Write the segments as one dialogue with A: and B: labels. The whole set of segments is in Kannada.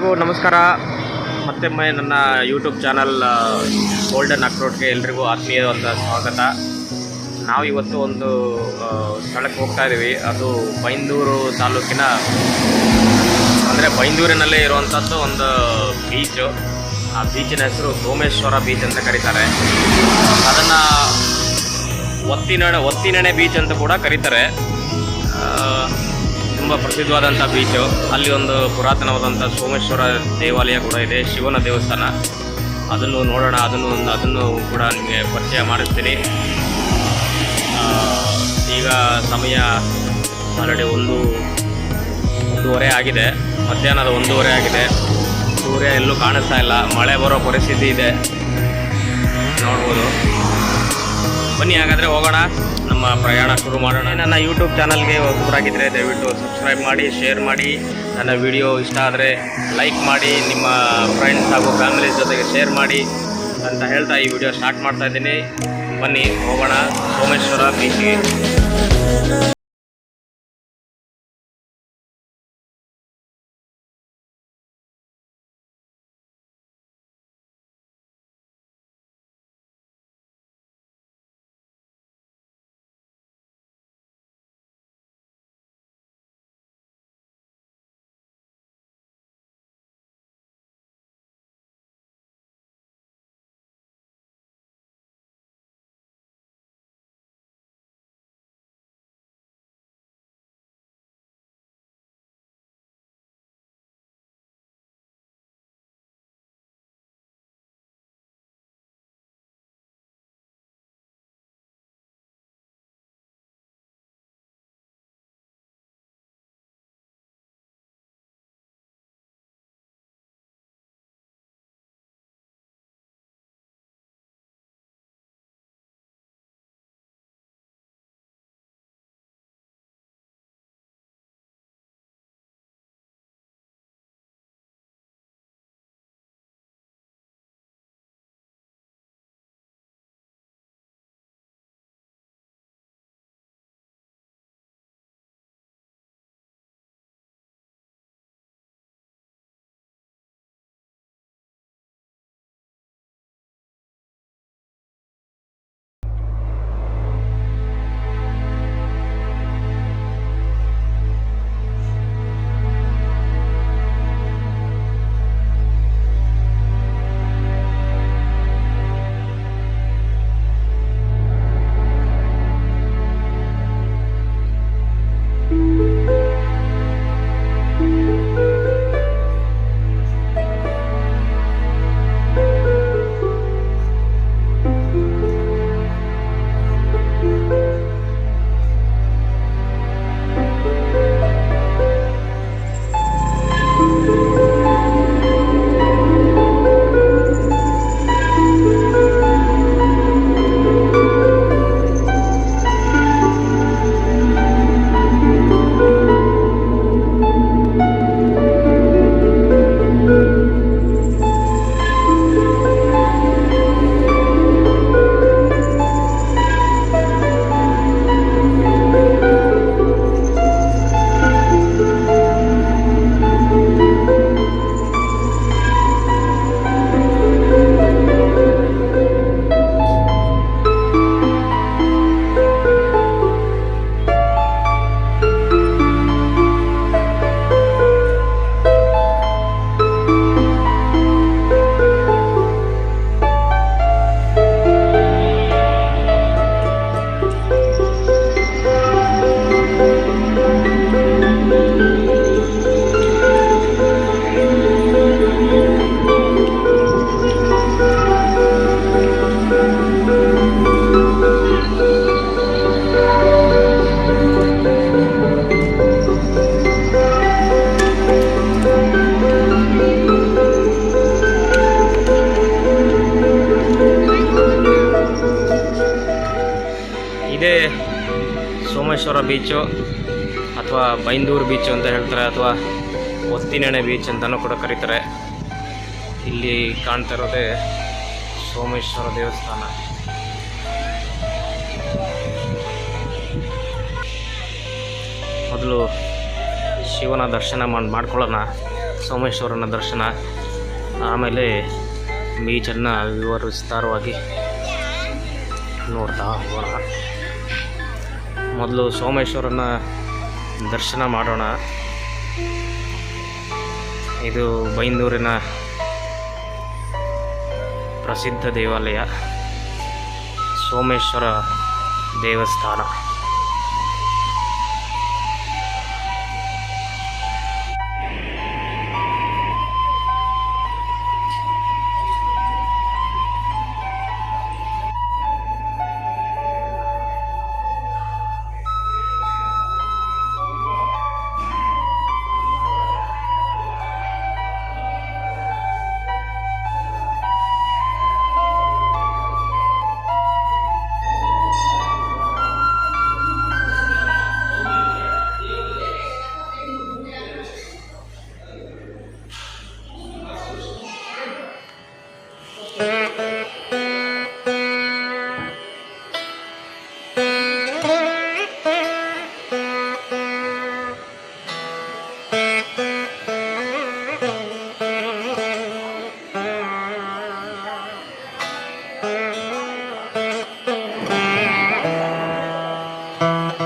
A: ಎಲ್ರಿಗೂ ನಮಸ್ಕಾರ. ಮತ್ತೊಮ್ಮೆ ನನ್ನ ಯೂಟ್ಯೂಬ್ ಚಾನಲ್ ಗೋಲ್ಡನ್ ಅಕ್ರೋಟ್ಗೆ ಎಲ್ರಿಗೂ ಆತ್ಮೀಯವಾದ ಸ್ವಾಗತ. ನಾವು ಇವತ್ತು ಒಂದು ಸ್ಥಳಕ್ಕೆ ಹೋಗ್ತಾ ಇದ್ದೀವಿ. ಅದು ಬೈಂದೂರು ತಾಲೂಕಿನ ಅಂದರೆ ಬೈಂದೂರಿನಲ್ಲೇ ಇರುವಂಥದ್ದು ಒಂದು ಬೀಚು. ಆ ಬೀಚಿನ ಹೆಸರು ಸೋಮೇಶ್ವರ ಬೀಚ್ ಅಂತ ಕರೀತಾರೆ. ಅದನ್ನು ಒತ್ತಿನೆಣೆ ಬೀಚ್ ಅಂತ ಕೂಡ ಕರೀತಾರೆ. ತುಂಬ ಪ್ರಸಿದ್ಧವಾದಂಥ ಬೀಚು. ಅಲ್ಲಿ ಒಂದು ಪುರಾತನವಾದಂಥ ಸೋಮೇಶ್ವರ ದೇವಾಲಯ ಕೂಡ ಇದೆ, ಶಿವನ ದೇವಸ್ಥಾನ. ಅದನ್ನು ನೋಡೋಣ. ಅದನ್ನು ಕೂಡ ನಿಮಗೆ ಪರಿಚಯ ಮಾಡಿಸ್ತೀನಿ. ಈಗ ಸಮಯ ಆಲ್ರೆಡಿ ಒಂದೂವರೆ ಆಗಿದೆ, ಮಧ್ಯಾಹ್ನದ 1:30 ಆಗಿದೆ. ಸೂರ್ಯ ಎಲ್ಲೂ ಕಾಣಿಸ್ತಾ ಇಲ್ಲ, ಮಳೆ ಬರೋ ಪರಿಸ್ಥಿತಿ ಇದೆ, ನೋಡ್ಬೋದು. ಬನ್ನಿ ಹಾಗಾದರೆ ಹೋಗೋಣ, ನಮ್ಮ ಪ್ರಯಾಣ ಶುರು ಮಾಡೋಣ. ನನ್ನ ಯೂಟ್ಯೂಬ್ ಚಾನಲ್ಗೆ ಹೊಸಬರಾಗಿದ್ದರೆ ದಯವಿಟ್ಟು ಸಬ್ಸ್ಕ್ರೈಬ್ ಮಾಡಿ, ಶೇರ್ ಮಾಡಿ. ನನ್ನ ವಿಡಿಯೋ ಇಷ್ಟ ಆದರೆ ಲೈಕ್ ಮಾಡಿ, ನಿಮ್ಮ ಫ್ರೆಂಡ್ಸ್ ಹಾಗೂ ಫ್ಯಾಮಿಲೀಸ್ ಜೊತೆಗೆ ಶೇರ್ ಮಾಡಿ ಅಂತ ಹೇಳ್ತಾ ಈ ವಿಡಿಯೋ ಸ್ಟಾರ್ಟ್ ಮಾಡ್ತಾ ಇದ್ದೀನಿ. ಬನ್ನಿ ಹೋಗೋಣ ಸೋಮೇಶ್ವರ ಬೀಚ್ಗೆ. ಇದೇ ಸೋಮೇಶ್ವರ ಬೀಚು ಅಥವಾ ಬೈಂದೂರು ಬೀಚು ಅಂತ ಹೇಳ್ತಾರೆ, ಅಥವಾ ಒತ್ತಿನೆಣೆ ಬೀಚ್ ಅಂತಲೂ ಕೂಡ ಕರೀತಾರೆ. ಇಲ್ಲಿ ಕಾಣ್ತಾ ಇರೋದೇ ಸೋಮೇಶ್ವರ ದೇವಸ್ಥಾನ. ಮೊದಲು ಶಿವನ ದರ್ಶನ ಮಾಡ್ಕೊಳ್ಳೋಣ. ಸೋಮೇಶ್ವರನ ದರ್ಶನ, ಆಮೇಲೆ ಬೀಚನ್ನು ವಿಸ್ತಾರವಾಗಿ ನೋಡ್ತಾ ಹೋಗೋಣ. ಮೊದಲು ಸೋಮೇಶ್ವರನ ದರ್ಶನ ಮಾಡೋಣ. ಇದು ಬೈಂದೂರಿನ ಪ್ರಸಿದ್ಧ ದೇವಾಲಯ ಸೋಮೇಶ್ವರ ದೇವಸ್ಥಾನ.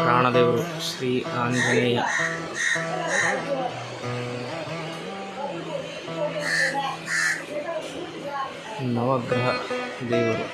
A: ಪ್ರಾಣದೇವರು ಶ್ರೀ ಆಂಜನೇಯ. ನವಗ್ರಹ ದೇವರು.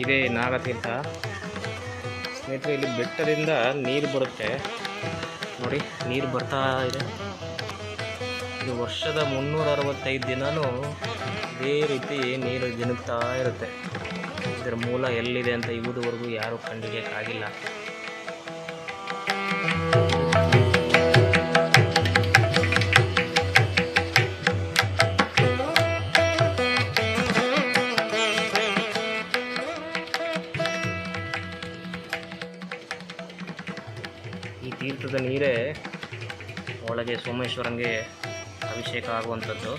A: ಇದೇ ನಾಗತೀರ್ಥ ಸ್ನೇಹಿತರೆ. ಇಲ್ಲಿ ಬೆಟ್ಟದಿಂದ ನೀರು ಬರುತ್ತೆ ನೋಡಿ, ನೀರು ಬರ್ತಾ ಇದೆ. ಇದು ವರ್ಷದ 365 ದಿನವೂ ಇದೇ ರೀತಿ ನೀರು ಜಿನುಗ್ತಾ ಇರುತ್ತೆ. ಇದರ ಮೂಲ ಎಲ್ಲಿದೆ ಅಂತ ಇವುವರೆಗೂ ಯಾರೂ ಕಂಡುಹಿಡಿಯೋಕ್ಕಾಗಿಲ್ಲ. ಈ ತೀರ್ಥದ ನೀರೇ ಒಳಗೆ ಸೋಮೇಶ್ವರಂಗೆ ಅಭಿಷೇಕ ಆಗುವಂಥದ್ದು.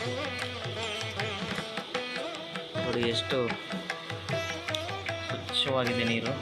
A: ನೋಡಿ ಎಷ್ಟು ಸ್ವಚ್ಛವಾಗಿದೆ ನೀರು.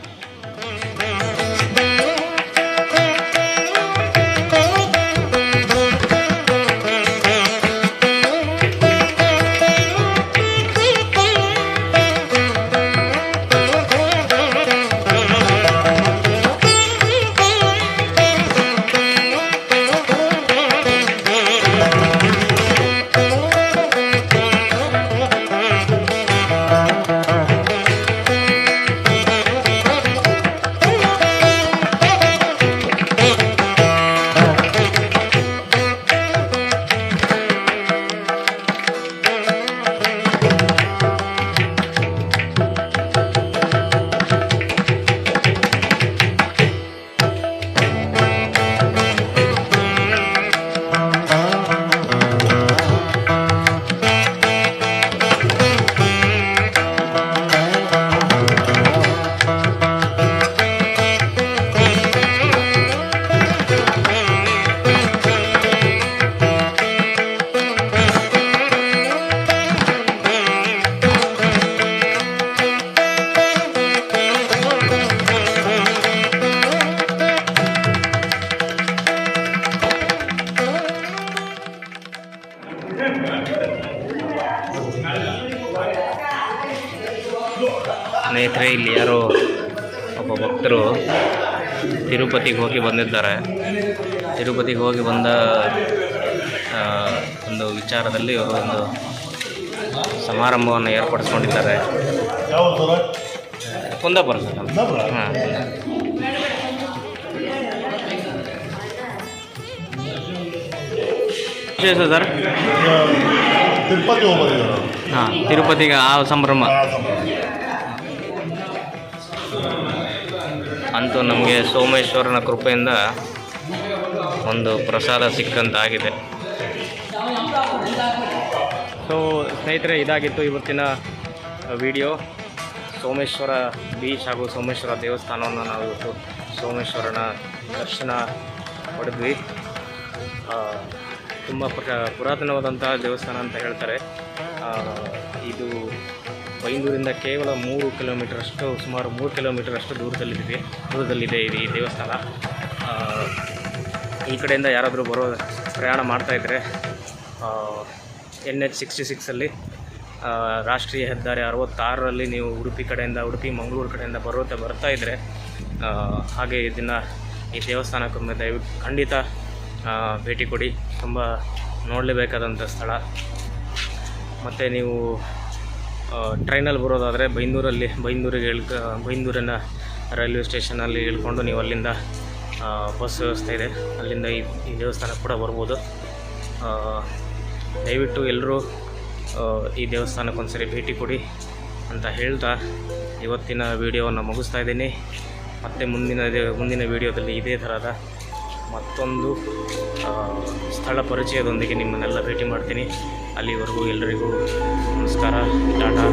A: ಸ್ನೇಹಿತರೆ, ಇಲ್ಲಿ ಯಾರೋ ಒಬ್ಬ ಭಕ್ತರು ತಿರುಪತಿಗೆ ಹೋಗಿ ಬಂದಿದ್ದಾರೆ. ತಿರುಪತಿಗೆ ಹೋಗಿ ಬಂದ ಒಂದು ವಿಚಾರದಲ್ಲಿ ಒಂದು ಸಮಾರಂಭವನ್ನು ಏರ್ಪಡಿಸ್ಕೊಂಡಿದ್ದಾರೆ. ಕುಂದಾಪುರ ಸರ್. ಹಾಂ, ವಿಶೇಷ ಸರ್ ಹಾಂ, ತಿರುಪತಿಗೆ ಆ ಸಂಭ್ರಮ ಅಂತೂ ನಮಗೆ ಸೋಮೇಶ್ವರನ ಕೃಪೆಯಿಂದ ಒಂದು ಪ್ರಸಾದ ಸಿಕ್ಕಂತಾಗಿದೆ. ಸೊ ಸ್ನೇಹಿತರೆ, ಇದಾಗಿತ್ತು ಇವತ್ತಿನ ವಿಡಿಯೋ. ಸೋಮೇಶ್ವರ ಬೀಚ್ ಹಾಗೂ ಸೋಮೇಶ್ವರ ದೇವಸ್ಥಾನವನ್ನು ನಾವು ಇವತ್ತು ಸೋಮೇಶ್ವರನ ದರ್ಶನ ಪಡೆದ್ವಿ. ತುಂಬ ಪುರಾತನವಾದಂತಹ ದೇವಸ್ಥಾನ ಅಂತ ಹೇಳ್ತಾರೆ. ಇದು ಬೈಂದೂರಿಂದ ಕೇವಲ 3 ಕಿಲೋಮೀಟರ್ ಅಷ್ಟು, ಸುಮಾರು 3 ಕಿಲೋಮೀಟರ್ ಅಷ್ಟು ದೂರದಲ್ಲಿದೆ ಈ ದೇವಸ್ಥಾನ. ಈ ಕಡೆಯಿಂದ ಯಾರಾದರೂ ಪ್ರಯಾಣ ಮಾಡ್ತಾಯಿದ್ರೆ NH66 ರಾಷ್ಟ್ರೀಯ ಹೆದ್ದಾರಿ 66ರಲ್ಲಿ ನೀವು ಉಡುಪಿ ಮಂಗಳೂರು ಕಡೆಯಿಂದ ಬರ್ತಾ ಇದ್ದರೆ ಹಾಗೆ ಈ ದೇವಸ್ಥಾನಕ್ಕೊಮ್ಮೆ ದಯವಿಟ್ಟು ಖಂಡಿತ ಭೇಟಿ ಕೊಡಿ. ತುಂಬ ನೋಡಲೇಬೇಕಾದಂಥ ಸ್ಥಳ. ಮತ್ತು ನೀವು ಟ್ರೈನಲ್ಲಿ ಬರೋದಾದರೆ ಬೈಂದೂರಿನ ರೈಲ್ವೆ ಸ್ಟೇಷನಲ್ಲಿ ಇಳ್ಕೊಂಡು ನೀವು ಅಲ್ಲಿಂದ ಬಸ್ ವ್ಯವಸ್ಥೆ ಇದೆ, ಅಲ್ಲಿಂದ ಈ ದೇವಸ್ಥಾನಕ್ಕೆ ಕೂಡ ಬರ್ಬೋದು. ದಯವಿಟ್ಟು ಎಲ್ಲರೂ ಈ ದೇವಸ್ಥಾನಕ್ಕೆ ಒಂದ್ಸರಿ ಭೇಟಿ ಕೊಡಿ ಅಂತ ಹೇಳ್ತಾ ಇವತ್ತಿನ ವಿಡಿಯೋವನ್ನು ಮುಗಿಸ್ತಾ ಇದ್ದೀನಿ. ಮತ್ತು ಮುಂದಿನ ವಿಡಿಯೋದಲ್ಲಿ ಇದೇ ಥರದ ಮತ್ತೊಂದು ಸ್ಥಳ ಪರಿಚಯದೊಂದಿಗೆ ನಿಮ್ಮನ್ನೆಲ್ಲ ಭೇಟಿ ಮಾಡ್ತೀನಿ. ಅಲ್ಲಿವರೆಗೂ ಎಲ್ಲರಿಗೂ ನಮಸ್ಕಾರ, ಟಾಟಾ.